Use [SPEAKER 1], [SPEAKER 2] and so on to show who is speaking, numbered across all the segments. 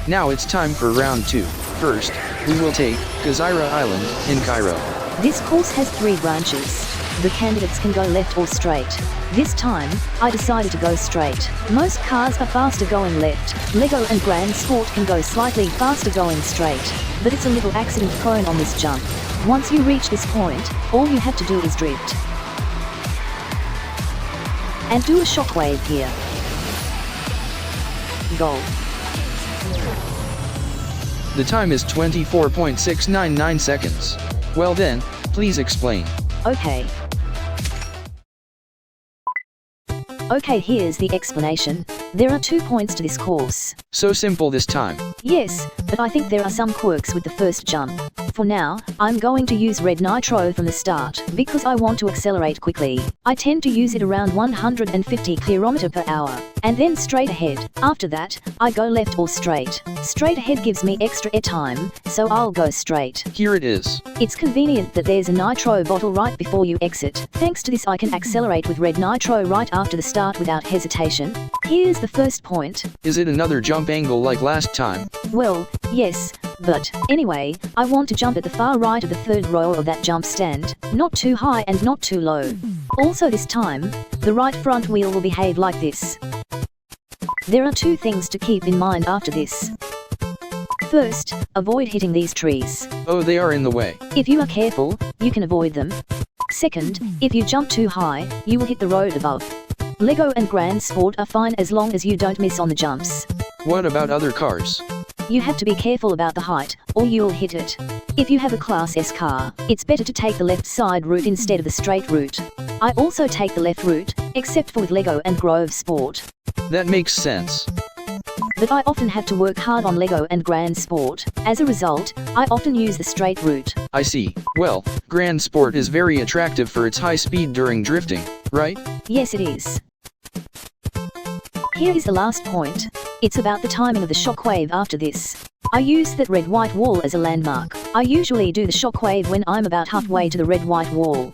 [SPEAKER 1] Now it's time for round 2. First, we will take GEZIRA Island in CAIRO.
[SPEAKER 2] This course has 3 branches. The candidates can go left or straight. This time, I decided to go straight. Most cars are faster going left. LEGO and Grand Sport can go slightly faster going straight. But it's a little accident prone on this jump. Once you reach this point, all you have to do is drift. And do a shockwave here. Goal.
[SPEAKER 1] The time is 24.699 seconds. Well then, please explain.
[SPEAKER 2] Okay, here's the explanation. There are 2 points to this course.
[SPEAKER 1] So simple this time.
[SPEAKER 2] Yes, but I think there are some quirks with the first jump. For now, I'm going to use red nitro from the start, because I want to accelerate quickly. I tend to use it around 150 km/h, and then straight ahead. After that, I go left or straight. Straight ahead gives me extra air time, so I'll go straight.
[SPEAKER 1] Here it is.
[SPEAKER 2] It's convenient that there's a nitro bottle right before you exit. Thanks to this I can accelerate with red nitro right after the start without hesitation. Here's the first point.
[SPEAKER 1] Is it another jump angle like last time?
[SPEAKER 2] Well, yes, but anyway, I want to jump at the far right of the 3rd row of that jump stand, not too high and not too low. Also this time, the right front wheel will behave like this. There are 2 things to keep in mind after this. First, avoid hitting these trees.
[SPEAKER 1] Oh, they are in the way.
[SPEAKER 2] If you are careful, you can avoid them. Second, if you jump too high, you will hit the road above. LEGO and Grand Sport are fine as long as you don't miss on the jumps.
[SPEAKER 1] What about other cars?
[SPEAKER 2] You have to be careful about the height, or you'll hit it. If you have a Class S car, it's better to take the left side route instead of the straight route. I also take the left route, except for with LEGO and Grove Sport.
[SPEAKER 1] That makes sense.
[SPEAKER 2] But I often have to work hard on LEGO and Grand Sport. As a result, I often use the straight route.
[SPEAKER 1] I see. Well, Grand Sport is very attractive for its high speed during drifting, right?
[SPEAKER 2] Yes, it is. Here is the last point. It's about the timing of the shockwave after this. I use that red-white wall as a landmark. I usually do the shockwave when I'm about halfway to the red-white wall.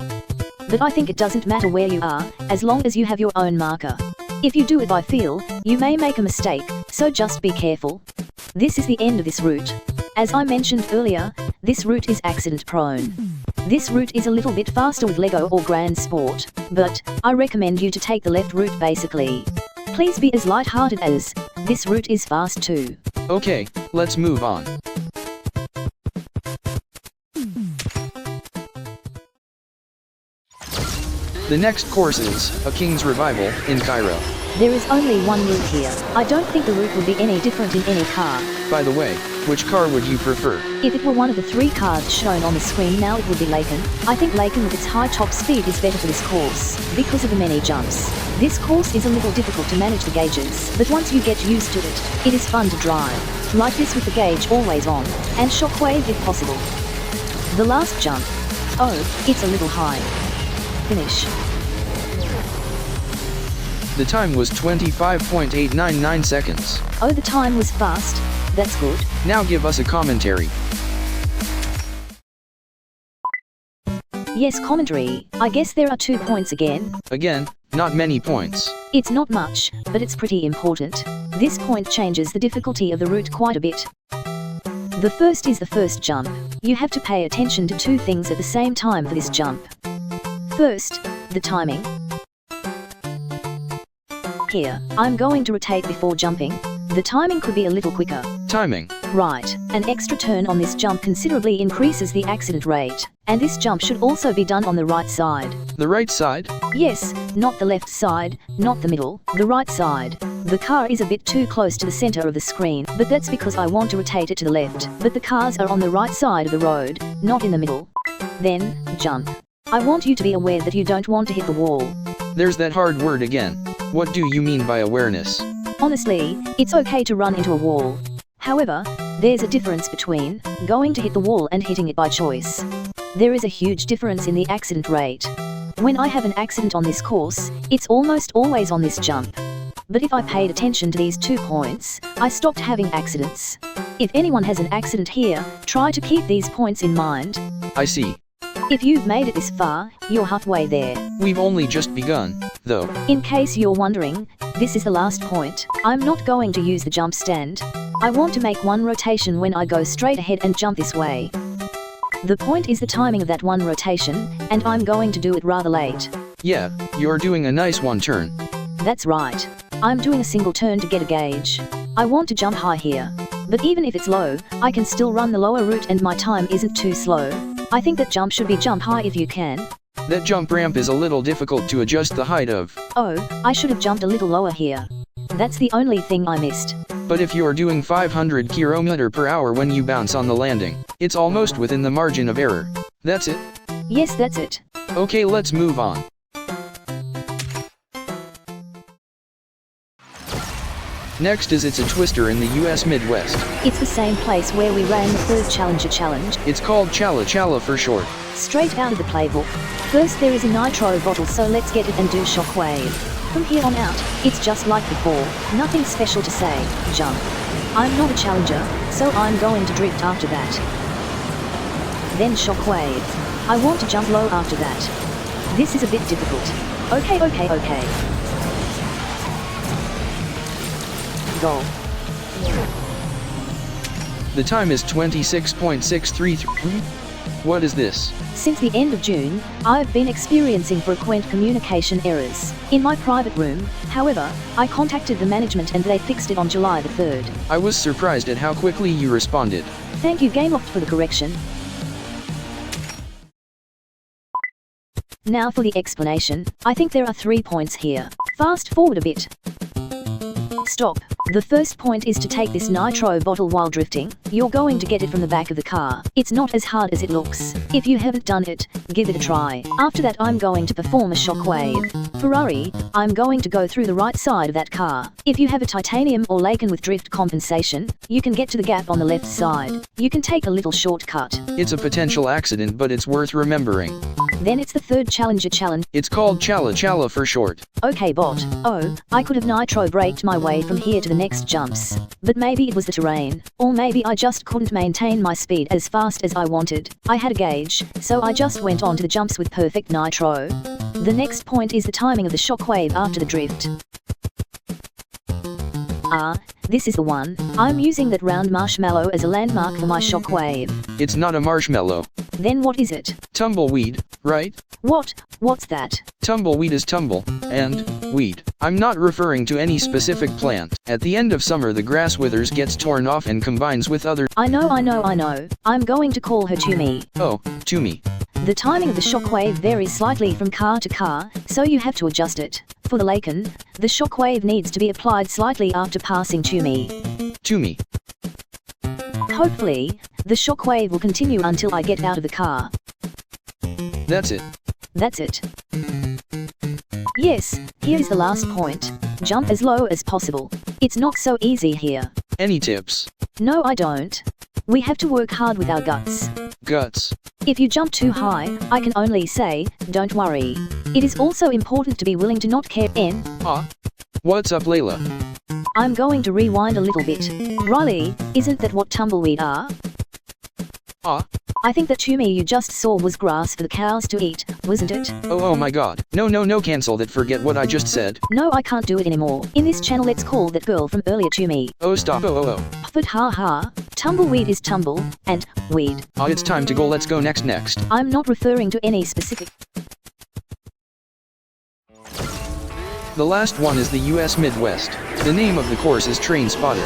[SPEAKER 2] But I think it doesn't matter where you are, as long as you have your own marker. If you do it by feel, you may make a mistake, so just be careful. This is the end of this route. As I mentioned earlier, this route is accident-prone. This route is a little bit faster with LEGO or Grand Sport, but I recommend you to take the left route basically. Please be as light-hearted as this route is fast too.
[SPEAKER 1] Okay, let's move on. The next course is A King's Revival in CAIRO.
[SPEAKER 2] There is only one route here. I don't think the route would be any different in any car.
[SPEAKER 1] By the way, which car would you prefer?
[SPEAKER 2] If it were one of the 3 cars shown on the screen now, it would be Layla. I think Layla with its high top speed is better for this course, because of the many jumps. This course is a little difficult to manage the gauges, but once you get used to it, it is fun to drive. Like this with the gauge always on, and shockwave if possible. The last jump. Oh, it's a little high. Finish.
[SPEAKER 1] The time was 25.899 seconds.
[SPEAKER 2] Oh, the time was fast. That's good.
[SPEAKER 1] Now give us a commentary.
[SPEAKER 2] Yes, commentary. I guess there are 2 points again.
[SPEAKER 1] Again, not many points.
[SPEAKER 2] It's not much, but it's pretty important. This point changes the difficulty of the route quite a bit. The first is the first jump. You have to pay attention to 2 things at the same time for this jump. First, the timing. Here, I'm going to rotate before jumping. The timing could be a little quicker.
[SPEAKER 1] Timing.
[SPEAKER 2] Right, an extra turn on this jump considerably increases the accident rate. And this jump should also be done on the right side.
[SPEAKER 1] The right side?
[SPEAKER 2] Yes, not the left side, not the middle, the right side. The car is a bit too close to the center of the screen, but that's because I want to rotate it to the left. But the cars are on the right side of the road, not in the middle. Then, jump. I want you to be aware that you don't want to hit the wall.
[SPEAKER 1] There's that hard word again. What do you mean by awareness?
[SPEAKER 2] Honestly, it's okay to run into a wall. However, there's a difference between going to hit the wall and hitting it by choice. There is a huge difference in the accident rate. When I have an accident on this course, it's almost always on this jump. But if I paid attention to these 2 points, I stopped having accidents. If anyone has an accident here, try to keep these points in mind.
[SPEAKER 1] I see.
[SPEAKER 2] If you've made it this far, you're halfway there.
[SPEAKER 1] We've only just begun, though.
[SPEAKER 2] In case you're wondering, This is the last point. I'm not going to use the jump stand. I want to make one rotation when I go straight ahead and jump this way. The point is the timing of that one rotation, and I'm going to do it rather late.
[SPEAKER 1] Yeah, you're doing a nice one turn.
[SPEAKER 2] That's right. I'm doing a single turn to get a gauge. I want to jump high here. But even if it's low, I can still run the lower route and my time isn't too slow. I think that jump should be jump high if you can.
[SPEAKER 1] That jump ramp is a little difficult to adjust the height of.
[SPEAKER 2] Oh, I should have jumped a little lower here. That's the only thing I missed.
[SPEAKER 1] But if you're doing 500 km per hour when you bounce on the landing, it's almost within the margin of error. That's it?
[SPEAKER 2] Yes, that's it.
[SPEAKER 1] Okay, let's move on. Next is It's a Twister in the US Midwest.
[SPEAKER 2] It's the same place where we ran the third Challenger challenge.
[SPEAKER 1] It's called Chala Chala for short.
[SPEAKER 2] Straight out of the playbook. First there is a nitro bottle, so let's get it and do shockwave. From here on out, it's just like before, nothing special to say, jump. I'm not a challenger, so I'm going to drift after that. Then shockwave. I want to jump low after that. This is a bit difficult. Okay. Goal.
[SPEAKER 1] The time is 26.633. What is this?
[SPEAKER 2] Since the end of June, I've been experiencing frequent communication errors. In my private room, however, I contacted the management and they fixed it on July the 3rd.
[SPEAKER 1] I was surprised at how quickly you responded.
[SPEAKER 2] Thank you GameLoft for the correction. Now for the explanation. I think there are 3 points here. Fast forward a bit. Stop. The first point is to take this nitro bottle while drifting. You're going to get it from the back of the car. It's not as hard as it looks. If you haven't done it, give it a try. After that I'm going to perform a shockwave. Ferrari, I'm going to go through the right side of that car. If you have a titanium or Laycan with drift compensation, you can get to the gap on the left side. You can take a little shortcut.
[SPEAKER 1] It's a potential accident, but it's worth remembering.
[SPEAKER 2] Then it's the third Challenger challenge.
[SPEAKER 1] It's called Chala Chala for short.
[SPEAKER 2] Okay bot. Oh, I could have nitro braked my way from here to the next jumps. But maybe it was the terrain. Or maybe I just couldn't maintain my speed as fast as I wanted. I had a gauge, so I just went on to the jumps with perfect nitro. The next point is the timing of the shockwave after the drift. This is the one. I'm using that round marshmallow as a landmark for my shockwave.
[SPEAKER 1] It's not a marshmallow.
[SPEAKER 2] Then what is it?
[SPEAKER 1] Tumbleweed, right?
[SPEAKER 2] What's that?
[SPEAKER 1] Tumbleweed is tumble, and weed. I'm not referring to any specific plant. At the end of summer the grass withers, gets torn off and combines with other.
[SPEAKER 2] I know. I'm going to call her Tumi.
[SPEAKER 1] Oh, Tumi.
[SPEAKER 2] The timing of the shockwave varies slightly from car to car, so you have to adjust it. For the Laycan, the shockwave needs to be applied slightly after passing Tumi. Hopefully, the shockwave will continue until I get out of the car.
[SPEAKER 1] That's it.
[SPEAKER 2] Yes, here's the last point. Jump as low as possible. It's not so easy here.
[SPEAKER 1] Any tips?
[SPEAKER 2] No, I don't. We have to work hard with our guts.
[SPEAKER 1] Guts.
[SPEAKER 2] If you jump too high, I can only say, don't worry. It is also important to be willing to not care.
[SPEAKER 1] What's up, Layla?
[SPEAKER 2] I'm going to rewind a little bit. Riley, isn't that what tumbleweed are? I think that Tumi you just saw was grass for the cows to eat, wasn't it?
[SPEAKER 1] Oh my god. No, cancel that, forget what I just said.
[SPEAKER 2] No, I can't do it anymore. In this channel let's call that girl from earlier Tumi.
[SPEAKER 1] Oh stop, oh.
[SPEAKER 2] But haha, tumbleweed is tumble, and weed.
[SPEAKER 1] It's time to go, let's go next.
[SPEAKER 2] I'm not referring to any specific.
[SPEAKER 1] The last one is the US Midwest. The name of the course is TRAINSPOTTER.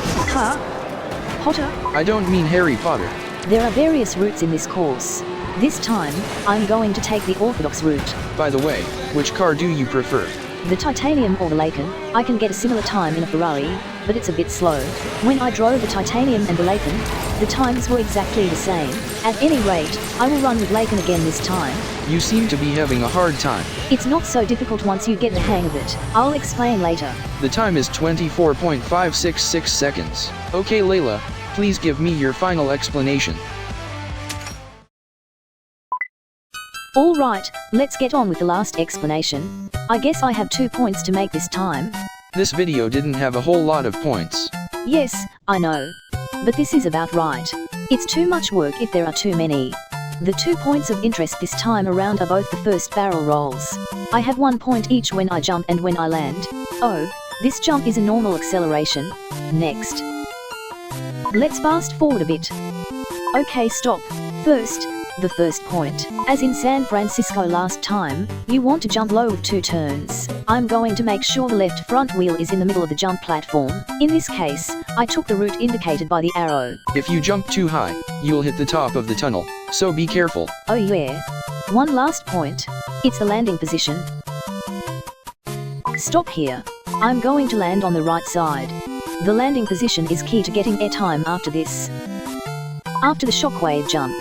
[SPEAKER 2] Potter?
[SPEAKER 1] I don't mean Harry Potter.
[SPEAKER 2] There are various routes in this course. This time, I'm going to take the orthodox route.
[SPEAKER 1] By the way, which car do you prefer?
[SPEAKER 2] The titanium or the Laycan. I can get a similar time in a Ferrari, but it's a bit slow. When I drove the titanium and the Laycan, the times were exactly the same. At any rate, I will run with Laycan again this time.
[SPEAKER 1] You seem to be having a hard time.
[SPEAKER 2] It's not so difficult once you get the hang of it. I'll explain later.
[SPEAKER 1] The time is 24.566 seconds. Okay Layla, please give me your final explanation.
[SPEAKER 2] Alright, let's get on with the last explanation. I guess I have 2 points to make this time.
[SPEAKER 1] This video didn't have a whole lot of points.
[SPEAKER 2] Yes, I know. But this is about right. It's too much work if there are too many. The 2 points of interest this time around are both the first barrel rolls. I have 1 point each when I jump and when I land. Oh, This jump is a normal acceleration. Next. Let's fast forward a bit. Okay, stop. First, the first point. As in San Francisco last time, you want to jump low with 2 turns. I'm going to make sure the left front wheel is in the middle of the jump platform. In this case, I took the route indicated by the arrow.
[SPEAKER 1] If you jump too high, you'll hit the top of the tunnel, so be careful.
[SPEAKER 2] Oh yeah. One last point. It's the landing position. Stop here. I'm going to land on the right side. The landing position is key to getting airtime after this. After the shockwave jump,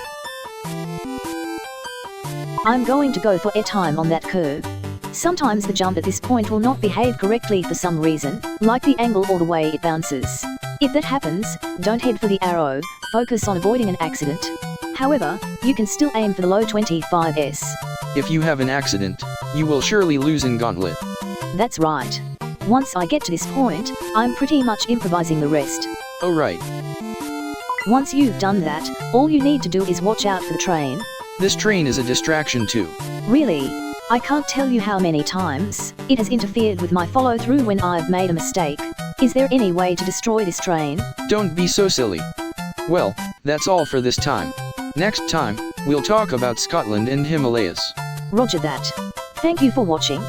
[SPEAKER 2] I'm going to go for airtime on that curve. Sometimes the jump at this point will not behave correctly for some reason, like the angle or the way it bounces. If that happens, don't head for the arrow, focus on avoiding an accident. However, you can still aim for the low 25s.
[SPEAKER 1] If you have an accident, you will surely lose in Gauntlet.
[SPEAKER 2] That's right. Once I get to this point, I'm pretty much improvising the rest.
[SPEAKER 1] Oh right.
[SPEAKER 2] Once you've done that, all you need to do is watch out for the train.
[SPEAKER 1] This train is a distraction too.
[SPEAKER 2] Really? I can't tell you how many times it has interfered with my follow-through when I've made a mistake. Is there any way to destroy this train?
[SPEAKER 1] Don't be so silly. Well, that's all for this time. Next time, we'll talk about Scotland and Himalayas.
[SPEAKER 2] Roger that. Thank you for watching.